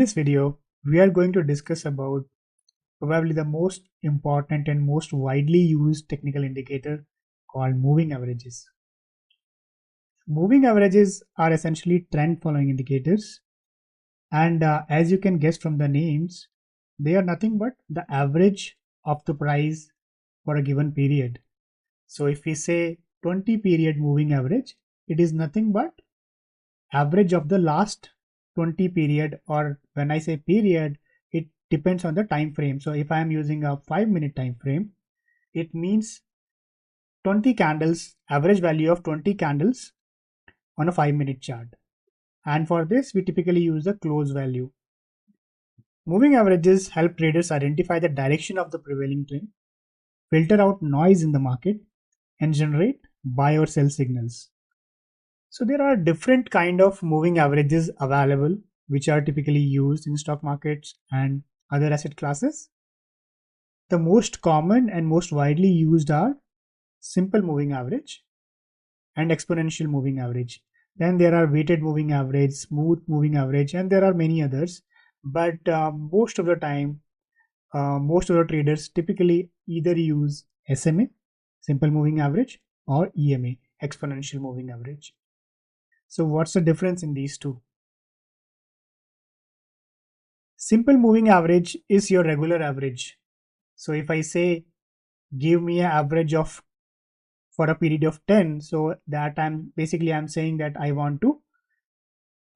this video, we are going to discuss about probably the most important and most widely used technical indicator called moving averages. Moving averages are essentially trend following indicators, and as you can guess from the names, they are nothing but the average of the price for a given period. So if we say 20 period moving average, it is nothing but average of the last 20 period, or when I say period, it depends on the time frame. So if I am using a 5-minute time frame, it means 20 candles, average value of 20 candles on a 5-minute chart. And for this, we typically use the close value. Moving averages help traders identify the direction of the prevailing trend, filter out noise in the market, and generate buy or sell signals. So there are different kind of moving averages available, which are typically used in stock markets and other asset classes. The most common and most widely used are simple moving average and exponential moving average. Then there are weighted moving average, smooth moving average, and there are many others. But most of the time, most of the traders typically either use SMA, simple moving average, or EMA, exponential moving average. So what's the difference in these two? Simple moving average is your regular average. So if I say give me an average of for a period of 10, so that I'm saying that I want to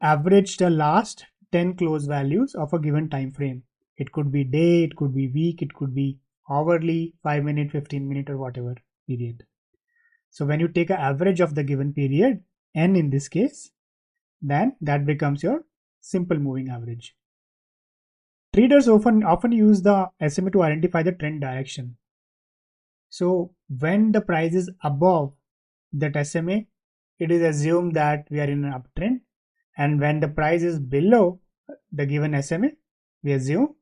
average the last 10 close values of a given time frame. It could be day, it could be week, it could be hourly, 5-minute, 15-minute, or whatever period. So when you take an average of the given period, n in this case, then that becomes your simple moving average. Traders often use the SMA to identify the trend direction. So when the price is above that SMA, it is assumed that we are in an uptrend, and when the price is below the given SMA, we assume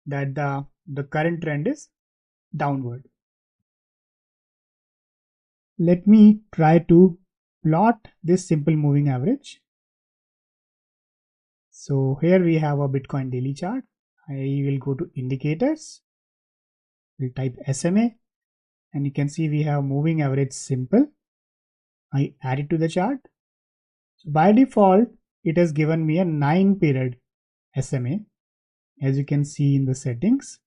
that the current trend is downward. Let me try to plot this simple moving average. So here we have a Bitcoin daily chart. I will go to indicators, we'll type SMA, and you can see we have moving average simple. I add it to the chart. So by default, it has given me a 9 period SMA. As you can see in the settings,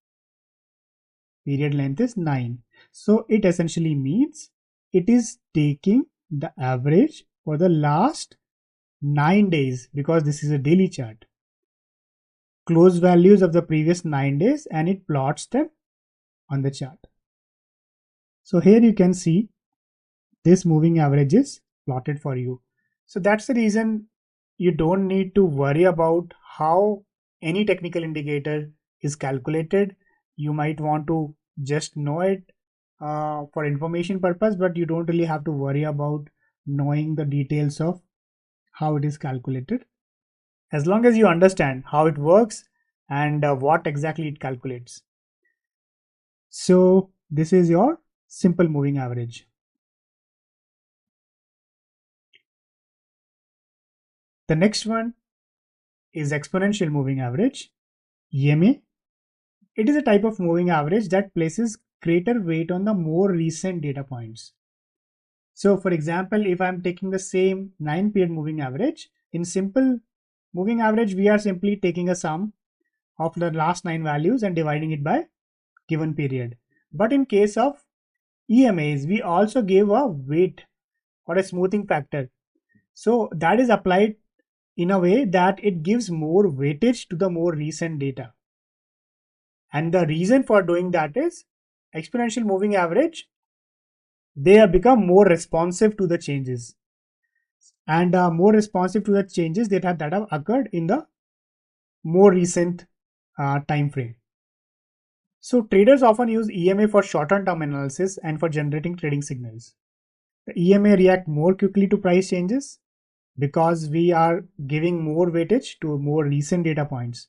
period length is 9. So it essentially means it is taking the average for the last 9 days, because this is a daily chart, close values of the previous 9 days, and it plots them on the chart. So here you can see this moving average is plotted for you. So that's the reason you don't need to worry about how any technical indicator is calculated. You might want to just know it for information purpose, but you don't really have to worry about knowing the details of how it is calculated, as long as you understand how it works and what exactly it calculates. So this is your simple moving average. The next one is exponential moving average, EMA. It is a type of moving average that places greater weight on the more recent data points. So for example, if I'm taking the same 9 period moving average, in simple moving average, we are simply taking a sum of the last 9 values and dividing it by given period. But in case of EMAs, we also give a weight or a smoothing factor. So that is applied in a way that it gives more weightage to the more recent data. And the reason for doing that is exponential moving average, they have become more responsive to the changes, and more responsive to the changes that have occurred in the more recent time frame. So traders often use EMA for shorter term analysis and for generating trading signals. The EMA react more quickly to price changes because we are giving more weightage to more recent data points,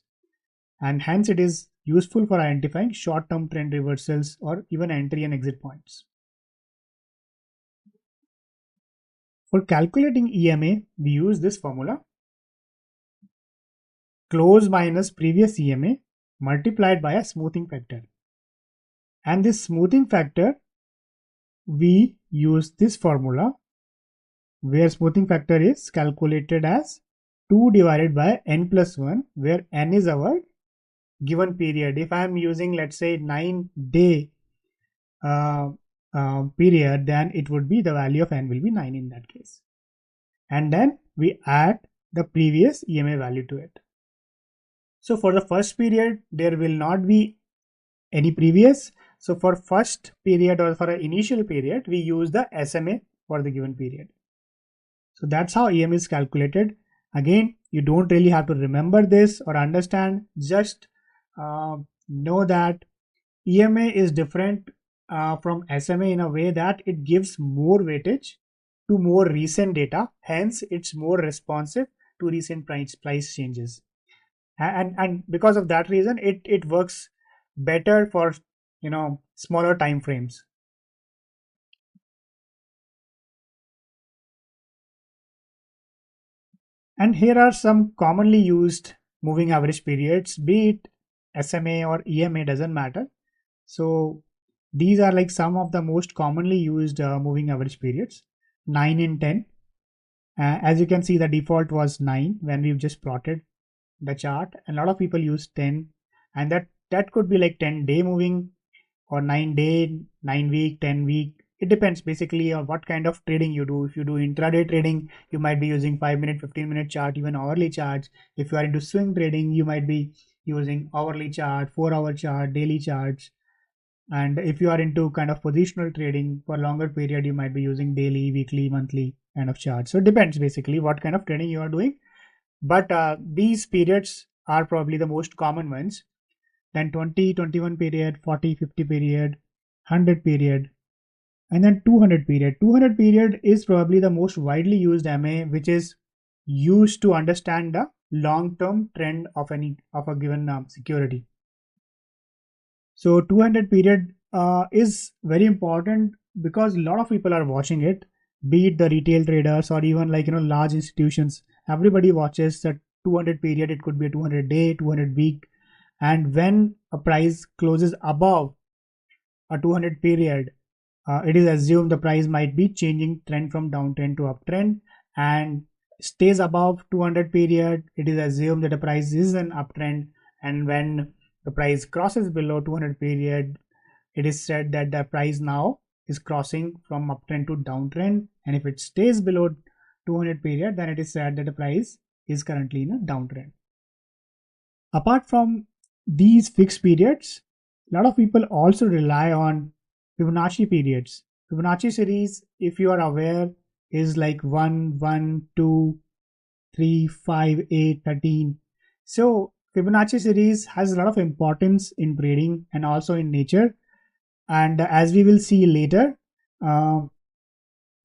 and hence it is useful for identifying short-term trend reversals or even entry and exit points. For calculating EMA, we use this formula. close minus previous EMA multiplied by a smoothing factor. And this smoothing factor, we use this formula where smoothing factor is calculated as 2 divided by n plus 1, where n is our given period. If I am using, let's say, 9-day period, then it would be the value of n will be 9 in that case. And then we add the previous EMA value to it. So for the first period, there will not be any previous. So for first period or for an initial period, we use the SMA for the given period. So that's how EMA is calculated. Again, you don't really have to remember this or understand, just know that EMA is different from SMA in a way that it gives more weightage to more recent data. Hence, it's more responsive to recent price changes. And because of that reason, it works better for smaller time frames. And here are some commonly used moving average periods, be it SMA or EMA, doesn't matter. So these are like some of the most commonly used moving average periods. 9 and 10. As you can see, the default was 9 when we've just plotted the chart. A lot of people use 10, and that could be like 10-day moving or 9-day, 9-week, 10-week. It depends basically on what kind of trading you do. If you do intraday trading, you might be using 5-minute, 15-minute chart, even hourly charts. If you are into swing trading, you might be using hourly chart, 4-hour chart, daily charts. And if you are into kind of positional trading for longer period, you might be using daily, weekly, monthly kind of charts. So it depends basically what kind of trading you are doing. But these periods are probably the most common ones. Then 20, 21 period, 40, 50 period, 100 period, and then 200 period. 200 period is probably the most widely used MA, which is used to understand the long-term trend of a given security. So 200 period is very important because a lot of people are watching it, be it the retail traders or even like large institutions. Everybody watches that 200 period. It could be a 200 day, 200 week, and when a price closes above a 200 period, it is assumed the price might be changing trend from downtrend to uptrend, and stays above 200 period, it is assumed that the price is an uptrend. And when the price crosses below 200 period, it is said that the price now is crossing from uptrend to downtrend. And if it stays below 200 period, then it is said that the price is currently in a downtrend. Apart from these fixed periods, a lot of people also rely on Fibonacci periods. Fibonacci series, if you are aware, is like 1, 1, 2, 3, 5, 8, 13. So Fibonacci series has a lot of importance in trading and also in nature. And as we will see later, a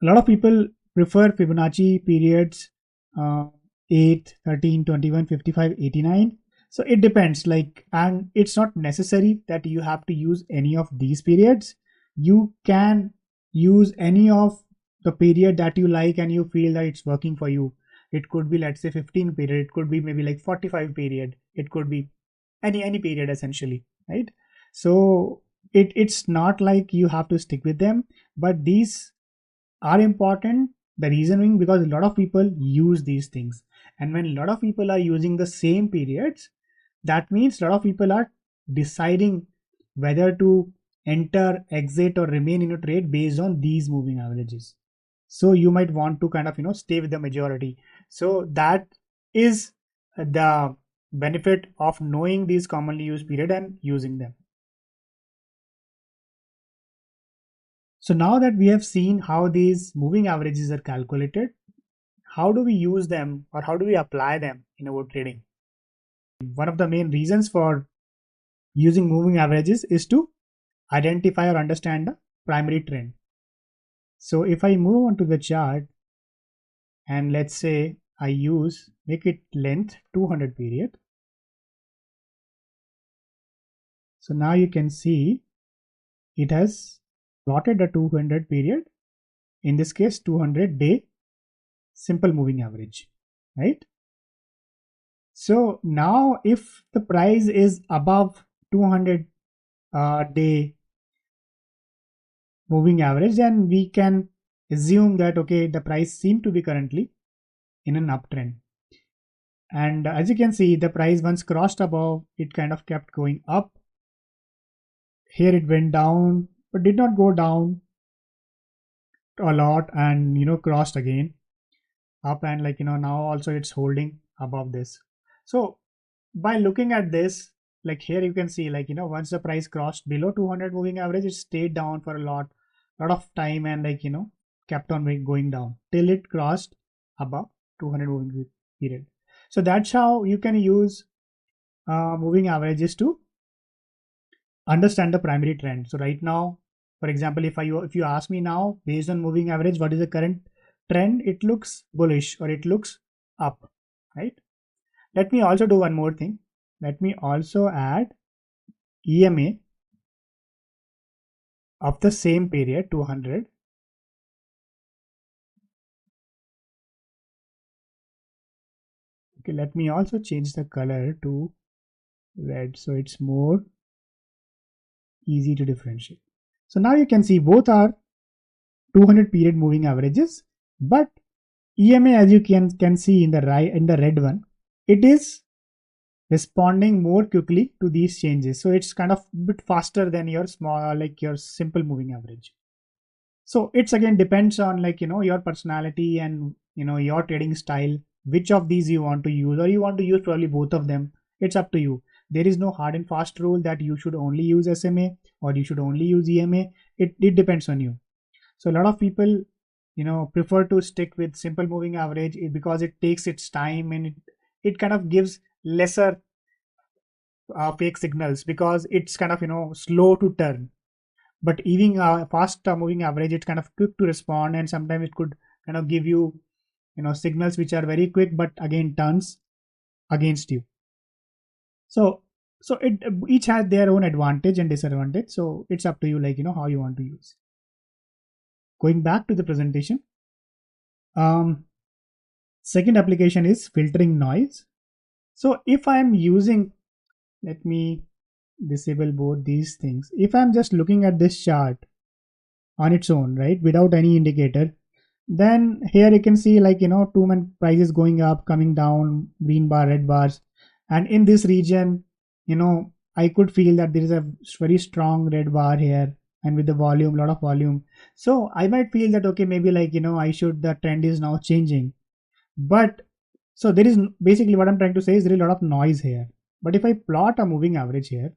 lot of people prefer Fibonacci periods 8, 13, 21, 55, 89. So it depends, and it's not necessary that you have to use any of these periods. You can use any of the period that you like and you feel that it's working for you. It could be, let's say, 15 period. It could be maybe like 45 period. It could be any period essentially, right? So it's not like you have to stick with them, but these are important. The reason being because a lot of people use these things, and when a lot of people are using the same periods, that means a lot of people are deciding whether to enter, exit, or remain in a trade based on these moving averages. So you might want to kind of stay with the majority. So that is the benefit of knowing these commonly used period and using them. So now that we have seen how these moving averages are calculated, how do we use them or how do we apply them in our trading? One of the main reasons for using moving averages is to identify or understand the primary trend. So if I move on to the chart and let's say I make it length 200 period. So now you can see it has plotted a 200 period, in this case 200 day simple moving average, right? So now if the price is above 200 day moving average, then we can assume that okay, the price seem to be currently in an uptrend. And as you can see, the price once crossed above, it kind of kept going up. Here it went down, but did not go down a lot, and crossed again up, and now also it's holding above this. So by looking at this, like here you can see, once the price crossed below 200 moving average, it stayed down for a lot of time, and kept on going down till it crossed above 200 moving period. So that's how you can use moving averages to understand the primary trend. So right now, for example, if you ask me now, based on moving average, what is the current trend, it looks bullish or it looks up, right? Let me also do one more thing. Let me also add EMA of the same period, 200. Okay, let me also change the color to red so it's more easy to differentiate. So now you can see both are 200 period moving averages, but EMA, as you can see in the red one, it is responding more quickly to these changes. So it's kind of a bit faster than your small, like your simple moving average. So it's again depends on your personality and your trading style, which of these you want to use, or you want to use probably both of them. It's up to you. There is no hard and fast rule that you should only use SMA or you should only use EMA. It depends on you. So a lot of people prefer to stick with simple moving average because it takes its time, and it kind of gives lesser fake signals because it's kind of slow to turn. But even fast moving average, it's kind of quick to respond, and sometimes it could kind of give you signals which are very quick but again turns against you. So it each has their own advantage and disadvantage, so it's up to you how you want to use. Going back to the presentation, second application is filtering noise. So if I'm using, let me disable both these things. If I'm just looking at this chart on its own, right, without any indicator, then here you can see 2-month prices going up, coming down, green bar, red bars, and in this region, I could feel that there is a very strong red bar here, and with the volume, lot of volume. So I might feel that okay, maybe I should, the trend is now changing. But so there is basically what I'm trying to say is there is a lot of noise here. But if I plot a moving average here,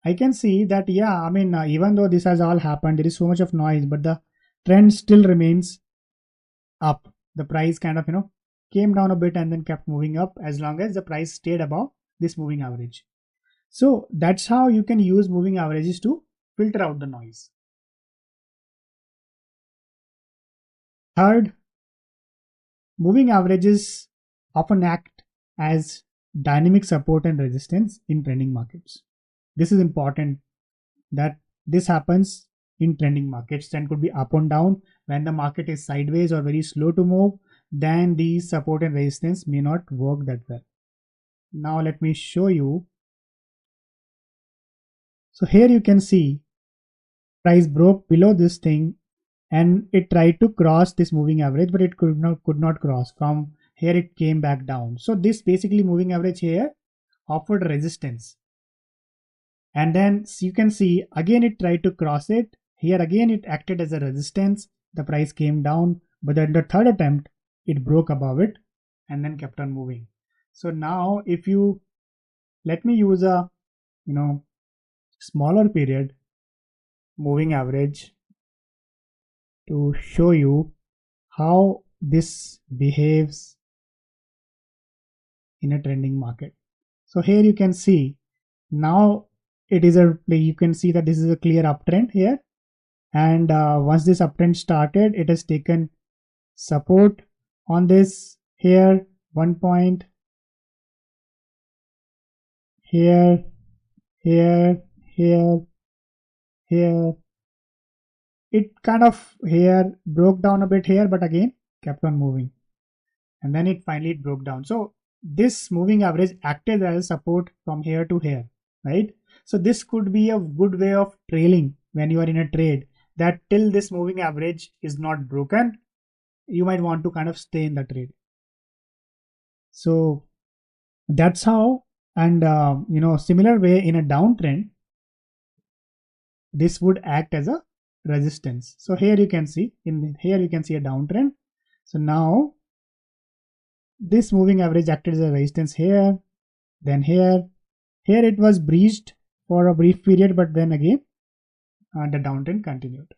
I can see that yeah, I mean even though this has all happened, there is so much of noise, but the trend still remains up. The price kind of came down a bit and then kept moving up as long as the price stayed above this moving average. So that's how you can use moving averages to filter out the noise. Third, moving averages often act as dynamic support and resistance in trending markets. This is important that this happens in trending markets, and could be up and down. When the market is sideways or very slow to move, then these support and resistance may not work that well. Now let me show you. So here you can see price broke below this thing and it tried to cross this moving average, but it could not cross. From here it came back down. So this basically moving average here offered resistance, and then you can see again it tried to cross it. Here again it acted as a resistance. The price came down, but then the third attempt it broke above it and then kept on moving. So now if you let me use a smaller period moving average to show you how this behaves in a trending market. So here you can see now it is you can see that this is a clear uptrend here, and once this uptrend started, it has taken support on this here, 1 point, here, here, here, here. It kind of here broke down a bit here, but again kept on moving, and then it finally broke down. So this moving average acted as a support from here to here, right? So this could be a good way of trailing when you are in a trade, that till this moving average is not broken, you might want to kind of stay in the trade. So that's how, and similar way in a downtrend, this would act as a resistance. So here you can see, a downtrend. So now this moving average acted as a resistance here, then here it was breached for a brief period, but then again the downtrend continued.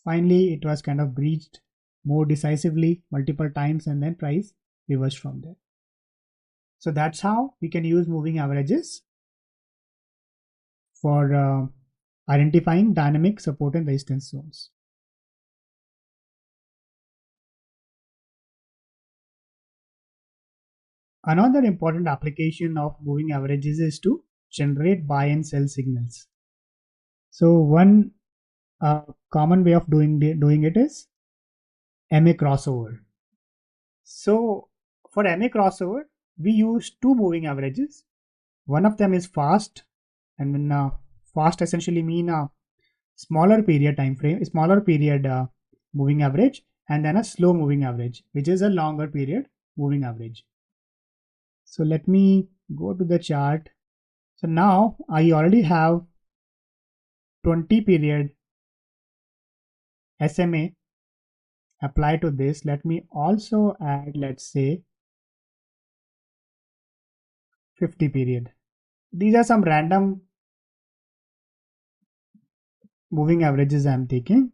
Finally it was kind of breached more decisively multiple times, and then price reversed from there. So that's how we can use moving averages for identifying dynamic support and resistance zones. Another important application of moving averages is to generate buy and sell signals. So one common way of doing it is MA crossover. So for MA crossover, we use two moving averages. One of them is fast, and when fast essentially mean a smaller period time frame, smaller period moving average, and then a slow moving average, which is a longer period moving average. So let me go to the chart. So now I already have 20 period SMA apply to this. Let me also add, let's say, 50 period. These are some random moving averages I'm taking.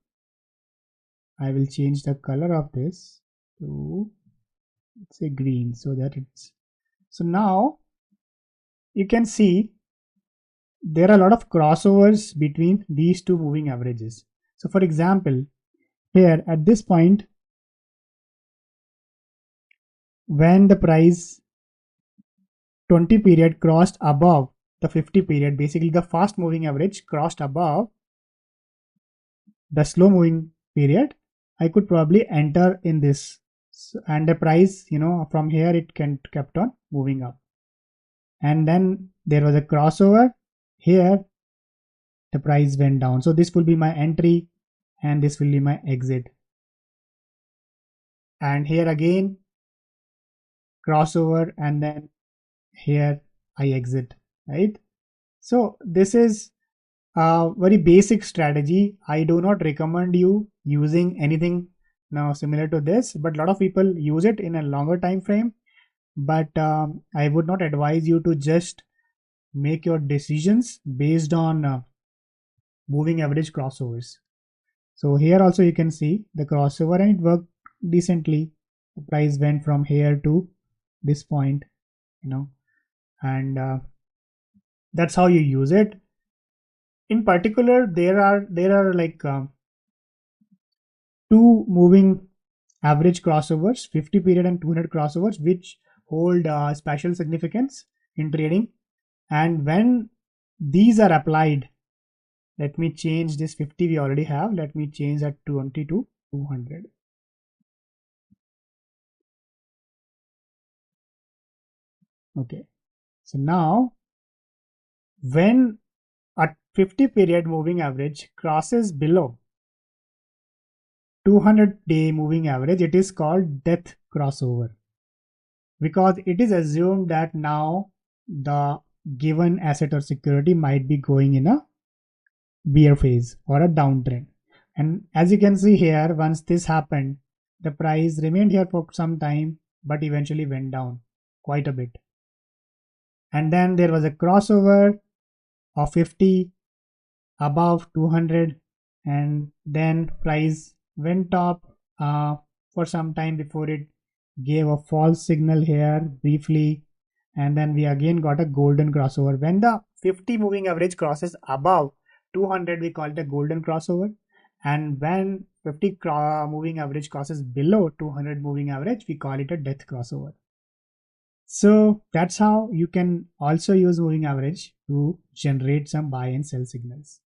I will change the color of this to, let's say, green, so that it's, so now you can see there are a lot of crossovers between these two moving averages. So for example, here at this point, when the price 20 period crossed above the 50 period, basically the fast moving average crossed above the slow moving period, I could probably enter in this, and the price, from here it kept on moving up, and then there was a crossover here, the price went down. So this will be my entry and this will be my exit, and here again crossover, and then here I exit, right? So this is a very basic strategy. I do not recommend you using anything now similar to this, but a lot of people use it in a longer time frame. But I would not advise you to just make your decisions based on moving average crossovers. So here also you can see the crossover, and it worked decently. The price went from here to this point, and that's how you use it. In particular, there are like two moving average crossovers, 50 period and 200 crossovers, which hold special significance in trading. And when these are applied, let me change this 50 we already have, let me change that 20 to 200. Okay, so now when a 50 period moving average crosses below 200-day moving average, it is called death crossover, because it is assumed that now the given asset or security might be going in a bear phase or a downtrend. And as you can see here, once this happened, the price remained here for some time, but eventually went down quite a bit. And then there was a crossover of 50 above 200, and then price went up for some time before it gave a false signal here briefly, and then we again got a golden crossover. When the 50 moving average crosses above 200, we call it a golden crossover, and when 50 moving average crosses below 200 moving average, we call it a death crossover. So that's how you can also use moving average to generate some buy and sell signals.